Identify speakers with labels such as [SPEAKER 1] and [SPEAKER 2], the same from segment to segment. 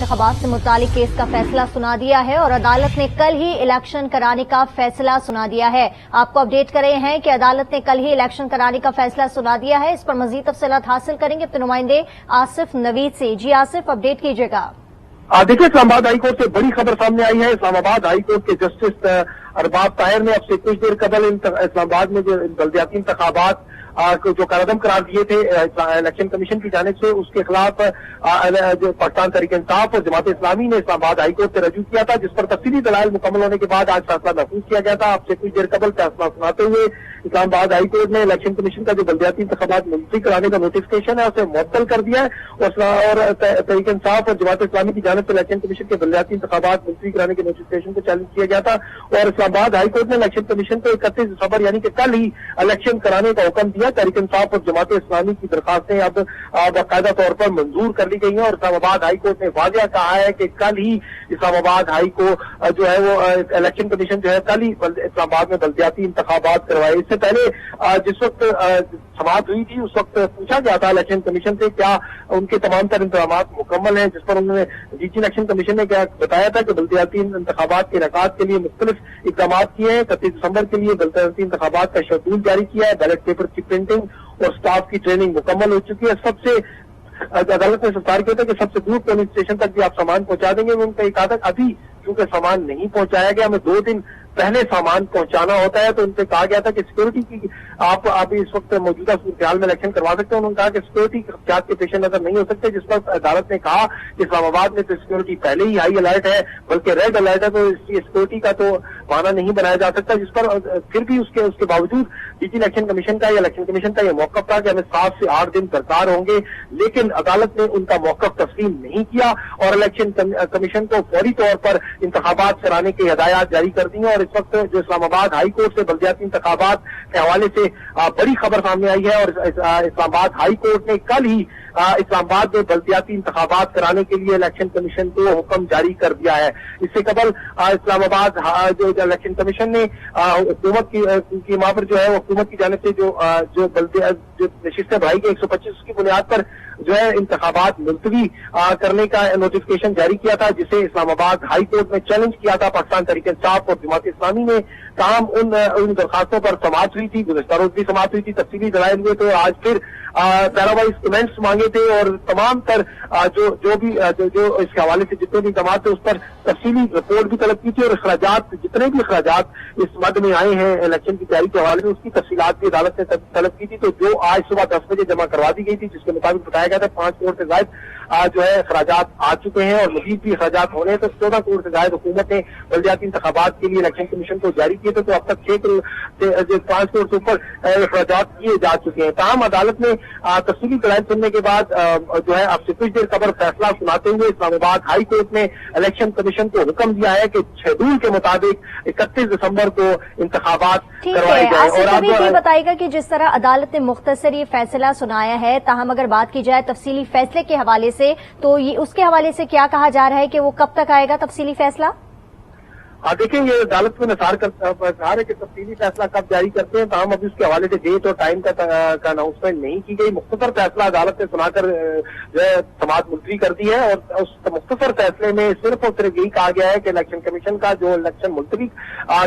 [SPEAKER 1] इंतखाबात से मुतालिक केस का फैसला सुना दिया है और अदालत ने कल ही इलेक्शन कराने का फैसला सुना दिया है। आपको अपडेट कर रहे हैं कि अदालत ने कल ही इलेक्शन कराने का फैसला सुना दिया है। इस पर मजीद तफसीलात हासिल करेंगे अपने नुमाइंदे आसिफ नवीद से। जी आसिफ, अपडेट कीजिएगा।
[SPEAKER 2] देखिए, इस्लामाबाद हाई कोर्ट से बड़ी खबर सामने आई है। इस्लामाबाद हाई कोर्ट के जस्टिस अरबाब ताहिर ने अब से कुछ देर कबल इस्लामाबाद में जो बल्दियाती इंतखाबात को जो कलअदम करार दिए थे इलेक्शन कमीशन की जानिब से, उसके खिलाफ जो पाकिस्तान तहरीक इंसाफ और जमात इस्लामी ने इस्लामाबाद हाई कोर्ट से रजू किया था, जिस पर तफसीली दलाइल मुकम्मल होने के बाद आज फैसला महफूज किया गया था। आपसे कुछ देर कबल फैसला सुनाते हुए इस्लामाबाद हाई कोर्ट ने इलेक्शन कमीशन का जो बल्दियाती इंतखाबात मुलतवी कराने का नोटिफिकेशन है उसे मुअत्तल कर दिया है और तहरीक इंसाफ और जमात इस्लामी की जानिब से इलेक्शन कमीशन के बल्दियाती इंतखाबात मुलतवी कराने के नोटिफिकेशन को चैलेंज किया गया था और इस्लामाबाद हाई कोर्ट ने इलेक्शन कमीशन को 31 दिसंबर यानी कि कल ही इलेक्शन कराने का हुक्म दिया। तहरीक इंसाफ और जमात इस्लामी की दरखास्तें अब बाकायदा तौर पर मंजूर कर ली गई हैं और इस्लामाबाद हाई कोर्ट ने वाज़ेह कहा है कि कल ही इस्लामाबाद हाई को जो है वो इलेक्शन कमीशन जो है कल ही इस्लामाबाद में बल्दियाती इंतखाबात करवाए। इससे पहले जिस वक्त समाअत हुई थी उस वक्त पूछा गया था इलेक्शन कमीशन से क्या उनके तमाम तर इंतजाम मुकम्मल हैं, जिस पर उन्होंने डीजी इलेक्शन कमीशन ने क्या बताया था कि बल्दियाती इंतखाबात के इनेकाद के लिए मुख्तलिफ इकदाम किए हैं। 31 दिसंबर के लिए बल्दियाती इंतखाबात का शेड्यूल जारी किया है। बैलेट पेपर की प्रिंटिंग और स्टाफ की ट्रेनिंग मुकम्मल हो चुकी है। सबसे अदालत ने सरकार किया था कि सबसे दूर पुलिस स्टेशन तक भी आप सामान पहुंचा देंगे। उनका कहा था अभी क्योंकि सामान नहीं पहुंचाया गया, हमें 2 दिन पहले सामान पहुंचाना होता है, तो उनसे कहा गया था कि सिक्योरिटी की आप इस वक्त मौजूदा सूरत में इलेक्शन करवा सकते हैं। उन्होंने कहा कि सिक्योरिटी के पेश नजर नहीं हो सकते, जिस पर अदालत ने कहा कि इस्लामाबाद में तो सिक्योरिटी पहले ही हाई अलर्ट है, बल्कि रेड अलर्ट है, तो सिक्योरिटी का तो बहाना नहीं बनाया जा सकता। जिस पर फिर भी उसके बावजूद डीजी इलेक्शन कमीशन का या इलेक्शन कमीशन का यह मौकफ था कि हमें 7 से 8 दिन दरकार होंगे, लेकिन अदालत ने उनका मौकफ तस्लीम नहीं किया और इलेक्शन कमीशन को फौरी तौर पर इंतखाबात कराने की हिदायत जारी कर दी है। और इस वक्त जो इस्लामाबाद हाई कोर्ट से बल्दियाती इंतखाबात के हवाले से बड़ी खबर सामने आई है और इस्लामाबाद हाई कोर्ट ने कल ही इस्लामाबाद में बल्दियाती इंतखाबात कराने के लिए इलेक्शन कमीशन को हुक्म जारी कर दिया है। इससे कबल इस्लामाबाद जो इलेक्शन कमीशन ने हुकूमत की वहां पर जो है हुकूमत की जानिब से जो नशिस्तें बढ़ाई गई 125 की बुनियाद पर जो है इंतखाबात मुलतवी करने का नोटिफिकेशन जारी किया था, जिसे इस्लामाबाद हाई कोर्ट में चैलेंज किया था पाकिस्तान तहरीक इंसाफ और जमात इस्लामी ने। तमाम उन दरखास्तों पर समाअत हुई थी, गुज़श्ता रोज भी समाअत हुई थी, तफसीली दलाइल हुए, तो आज फिर पैरावाइज कमेंट्स मांगे थे और तमाम तर जो इसके हवाले से जितने भी इक़दाम थे उस पर तफसीली रिपोर्ट भी तलब की थी और अखराजात जितने भी अखराजात इस मद में आए हैं इलेक्शन की तैयारी के हवाले से उसकी तफसीलात भी अदालत ने तलब की थी। तो जो आज सुबह 10 बजे जमा करवा दी गई थी, जिसके मुताबिक बताया गया था 5 करोड़ से ज्यादा जो है अखराजात आ चुके हैं और मजीद भी अखराजात होने हैं। तो 14 करोड़ से ज्यादा हुकूमत ने बल्दियाती इंतखाबात के लिए इलेक्शन कमीशन को जारी किए थे, तो अब तक 6 करोड़ से 5 करोड़ से ऊपर अखराजात किए जा चुके हैं। ताहम अदालत ने तफसीली दलाइल सुनने के बाद जो है अब से कुछ देर कबल फैसला सुनाते हुए इस्लामाबाद हाई कोर्ट ने इलेक्शन कमीशन को हुक्म दिया है कि शेड्यूल के मुताबिक 31 दिसंबर को इंतखाबात करवाए जाए। और आप ये
[SPEAKER 1] बताइएगा कि जिस तरह अदालत ने मुख्तसर ये फैसला सुनाया है, ताहम अगर बात की जाए तफसीली फैसले के हवाले से, तो ये उसके हवाले से क्या कहा जा रहा है कि वो कब तक आएगा तफसीली फैसला?
[SPEAKER 2] देखिए, ये अदालत में निसार है कि तफसीली फैसला कब जारी करते हैं, ताहम अभी उसके हवाले से डेट और टाइम का अनाउंसमेंट नहीं की गई। मुख्तसर फैसला अदालत ने सुनाकर जो है समाअत मुलतवी कर दी है और उस मुख्तसर फैसले में सिर्फ और सिर्फ यही कहा गया है कि इलेक्शन कमीशन का जो इलेक्शन मुलतवी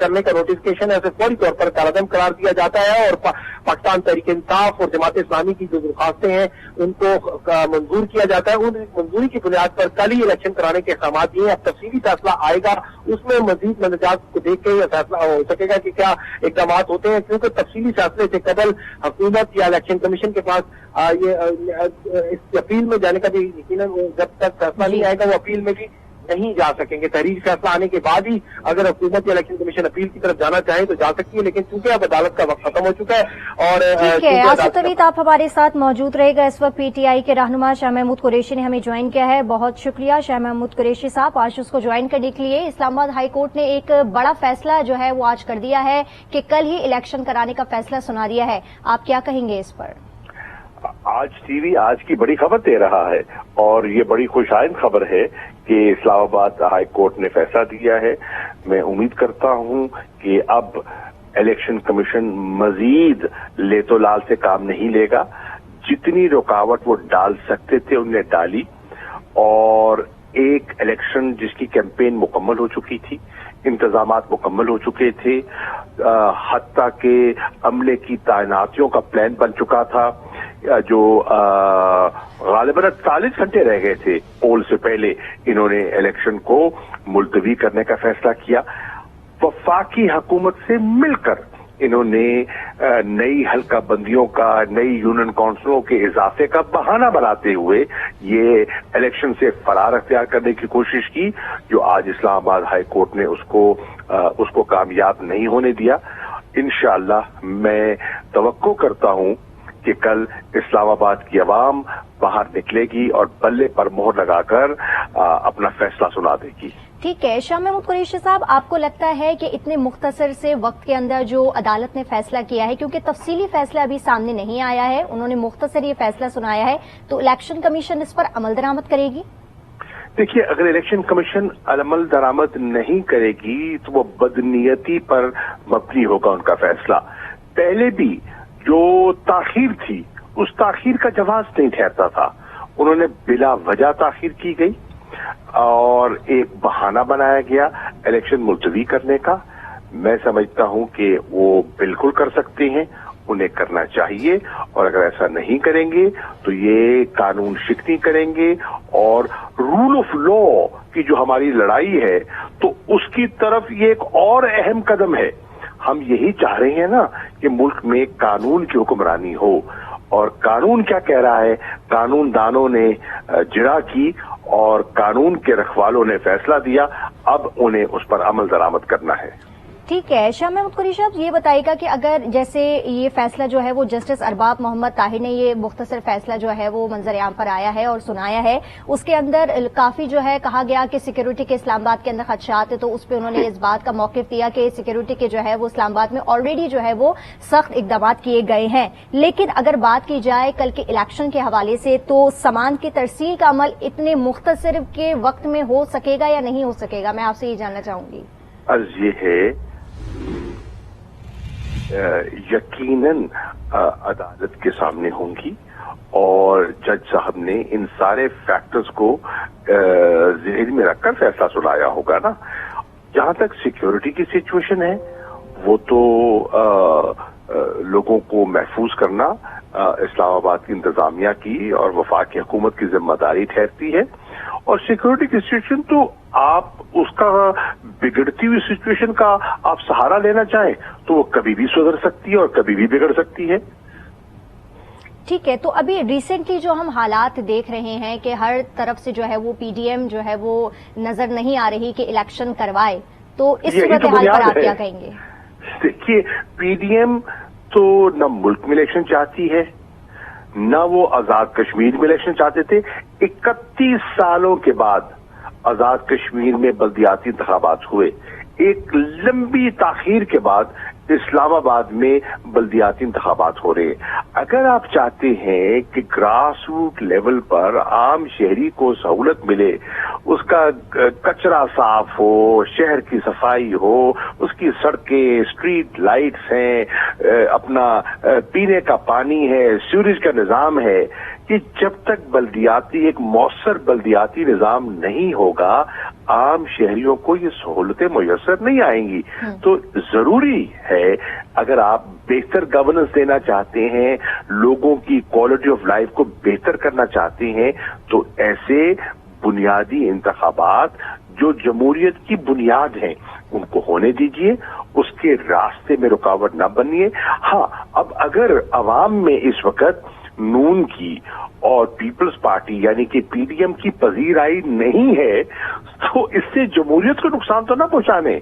[SPEAKER 2] करने का नोटिफिकेशन है उसे फौरी तौर पर कलअदम करार दिया जाता है और पाकिस्तान तहरीक इंसाफ और जमात इस्लामी की जो दरखास्तें हैं उनको मंजूर किया जाता है। उन मंजूरी की बुनियाद पर कल ही इलेक्शन कराने के अहकाम दिए। अब तफसीली फैसला आएगा, उसमें मजीद नतीजात को देख के यह फैसला हो सकेगा कि क्या इकदाम होते हैं, क्योंकि तफसीली फैसले से कबल हुकूमत या इलेक्शन कमीशन के पास इस अपील में जाने का भी यकीनन जब तक फैसला नहीं आएगा वो अपील में भी नहीं जा सकेंगे। तहरीर फैसला आने के बाद ही अगर हुकूमत या इलेक्शन कमीशन अपील की तरफ जाना चाहे तो जा सकती है, लेकिन चूंकि अब अदालत का वक्त खत्म हो चुका है और
[SPEAKER 1] आसिफ नवीद आप हमारे साथ मौजूद रहेगा। इस वक्त पीटीआई के रहनुमा शाह महमूद कुरैशी ने हमें ज्वाइन किया है। बहुत शुक्रिया शाह महमूद कुरैशी साहब आज उसको ज्वाइन करने के लिए। इस्लामाबाद हाई कोर्ट ने एक बड़ा फैसला जो है वो आज कर दिया है कि कल ही इलेक्शन कराने का फैसला सुना दिया है, आप क्या कहेंगे इस पर?
[SPEAKER 3] आज टीवी आज की बड़ी खबर दे रहा है और ये बड़ी खुशाइंद खबर है कि इस्लामाबाद हाई कोर्ट ने फैसला दिया है। मैं उम्मीद करता हूं कि अब इलेक्शन कमीशन मजीद लेतो लाल से काम नहीं लेगा। जितनी रुकावट वो डाल सकते थे उन्हें डाली और एक इलेक्शन जिसकी कैंपेन मुकम्मल हो चुकी थी, इंतजामात मुकम्मल हो चुके थे, हत्ता के अमले की तैनातियों का प्लान बन चुका था, जो गालिबन 48 घंटे रह गए थे पोल से पहले इन्होंने इलेक्शन को मुलतवी करने का फैसला किया। वफाकी हुकूमत से मिलकर इन्होंने नई हल्का बंदियों का, नई यूनियन काउंसिलों के इजाफे का बहाना बनाते हुए ये इलेक्शन से फरार अख्तियार करने की कोशिश की, जो आज इस्लामाबाद हाई कोर्ट ने उसको कामयाब नहीं होने दिया। इंशाअल्लाह मैं तवक्को करता हूं कि कल इस्लामाबाद की आवाम बाहर निकलेगी और बल्ले पर मोहर लगाकर अपना फैसला सुना देगी।
[SPEAKER 1] ठीक है, शाह महमूद कुरैशी साहब, आपको लगता है कि इतने मुख्तसर से वक्त के अंदर जो अदालत ने फैसला किया है, क्योंकि तफसीली फैसला अभी सामने नहीं आया है, उन्होंने मुख्तसर ये फैसला सुनाया है, तो इलेक्शन कमीशन इस पर अमल दरामद करेगी?
[SPEAKER 3] देखिए, अगर इलेक्शन कमीशन अमल दरामद नहीं करेगी तो वो बदनीयती पर मबनी होगा उनका फैसला। पहले भी जो ताखीर थी उस ताखीर का जवाब नहीं ठहरता था, उन्होंने बिला वजह ताखीर की गई और एक बहाना बनाया गया इलेक्शन मुलतवी करने का। मैं समझता हूं कि वो बिल्कुल कर सकते हैं, उन्हें करना चाहिए, और अगर ऐसा नहीं करेंगे तो ये कानून शिकनी करेंगे और रूल ऑफ लॉ की जो हमारी लड़ाई है तो उसकी तरफ ये एक और अहम कदम है। हम यही चाह रहे हैं ना कि मुल्क में कानून की हुक्मरानी हो, और कानून क्या कह रहा है, कानून दानों ने जिरा की और कानून के रखवालों ने फैसला दिया, अब उन्हें उस पर अमल दरामद करना है।
[SPEAKER 1] ठीक है, शाह महमूद कुरैशी साहब, ये बताइएगा कि अगर जैसे ये फैसला जो है वो जस्टिस अरबाब मोहम्मद ताहिर ने ये मुख्तसर फैसला जो है वो मंजर आम पर आया है और सुनाया है, उसके अंदर काफी जो है कहा गया कि सिक्योरिटी के इस्लामाबाद के अंदर खदशात है, तो उस पर उन्होंने इस बात का मौकिफ दिया कि सिक्योरिटी के जो है वो इस्लामाबाद में ऑलरेडी जो है वो सख्त इकदाम किए गए हैं। लेकिन अगर बात की जाए कल के इलेक्शन के हवाले से, तो सामान की तरसील का अमल इतने मुख्तसर के वक्त में हो सकेगा या नहीं हो सकेगा, मैं आपसे ये जानना चाहूंगी।
[SPEAKER 3] अर्ज ये है, यकीनन अदालत के सामने होंगी और जज साहब ने इन सारे फैक्टर्स को ज़हन में रखकर फैसला सुनाया होगा ना। जहां तक सिक्योरिटी की सिचुएशन है, वो तो लोगों को महफूज करना इस्लामाबाद की इंतजामिया की और वफाकी हुकूमत की जिम्मेदारी ठहरती है, और सिक्योरिटी की सिचुएशन तो आप उसका बिगड़ती हुई सिचुएशन का आप सहारा लेना चाहें तो वो कभी भी सुधर सकती है और कभी भी बिगड़ सकती है।
[SPEAKER 1] ठीक है, तो अभी रिसेंटली जो हम हालात देख रहे हैं कि हर तरफ से जो है वो पीडीएम जो है वो नजर नहीं आ रही कि इलेक्शन करवाए, तो इस सूरत हाल पर आप क्या कहेंगे?
[SPEAKER 3] देखिए, पीडीएम तो न मुल्क में इलेक्शन चाहती है, न वो आजाद कश्मीर में इलेक्शन चाहते थे। 31 सालों के बाद आजाद कश्मीर में बल्दियाती इंतखाबात हुए, एक लंबी ताखीर के बाद इस्लामाबाद में बल्दियाती इंतखाबात हो रहे हैं। अगर आप चाहते हैं कि ग्रास रूट लेवल पर आम शहरी को सहूलत मिले, उसका कचरा साफ हो, शहर की सफाई हो, उसकी सड़कें, स्ट्रीट लाइट्स हैं, अपना पीने का पानी है, सीवरेज का निजाम है, कि जब तक बल्दियाती एक मौसर बल्दियाती निजाम नहीं होगा, आम शहरियों को ये सहूलतें मुयस्सर नहीं आएंगी। तो जरूरी है, अगर आप बेहतर गवर्नेंस देना चाहते हैं, लोगों की क्वालिटी ऑफ लाइफ को बेहतर करना चाहते हैं, तो ऐसे बुनियादी इंतखाबात जो जमहूरियत की बुनियाद हैं उनको होने दीजिए, उसके रास्ते में रुकावट न बनिए। हाँ, अब अगर अवाम में इस वक्त नून की और पीपल्स पार्टी यानी कि पीडीएम की पजीराई नहीं है, तो इससे जमहूरियत को नुकसान तो ना पहुंचाने।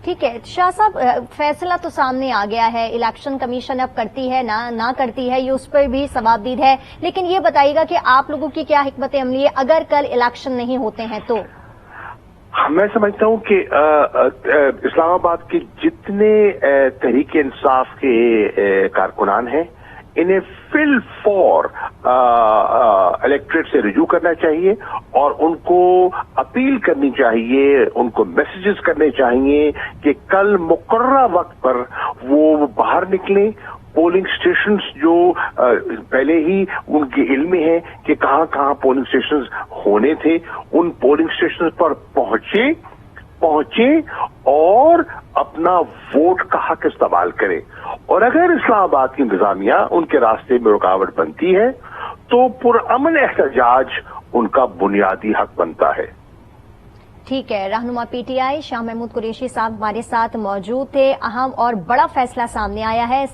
[SPEAKER 1] ठीक है शाह साहब, फैसला तो सामने आ गया है, इलेक्शन कमीशन अब करती है ना करती है, ये उस पर भी सवाबदीद है, लेकिन ये बताइएगा कि आप लोगों की क्या हिकमत अमली है अगर कल इलेक्शन नहीं होते हैं तो?
[SPEAKER 3] मैं समझता हूं कि इस्लामाबाद के जितने तहरीक इंसाफ के कारकुनान हैं, इन्हें फिल फॉर इलेक्ट्रेट से रिज्यू करना चाहिए और उनको अपील करनी चाहिए, उनको मैसेजेस करने चाहिए कि कल मुकर्रर वक्त पर वो बाहर निकलें पोलिंग स्टेशंस जो पहले ही उनके इल्म में है कि कहां कहां पोलिंग स्टेशंस होने थे, उन पोलिंग स्टेशंस पर पहुंचे और अपना वोट का हक इस्तेमाल करें। और अगर इस्लामाबाद की इंतजामिया उनके रास्ते में रुकावट बनती है तो पुरअमन एहतजाज उनका बुनियादी हक बनता है।
[SPEAKER 1] ठीक है, रहनुमा पीटीआई शाह महमूद कुरैशी साहब हमारे साथ मौजूद थे। अहम और बड़ा फैसला सामने आया है।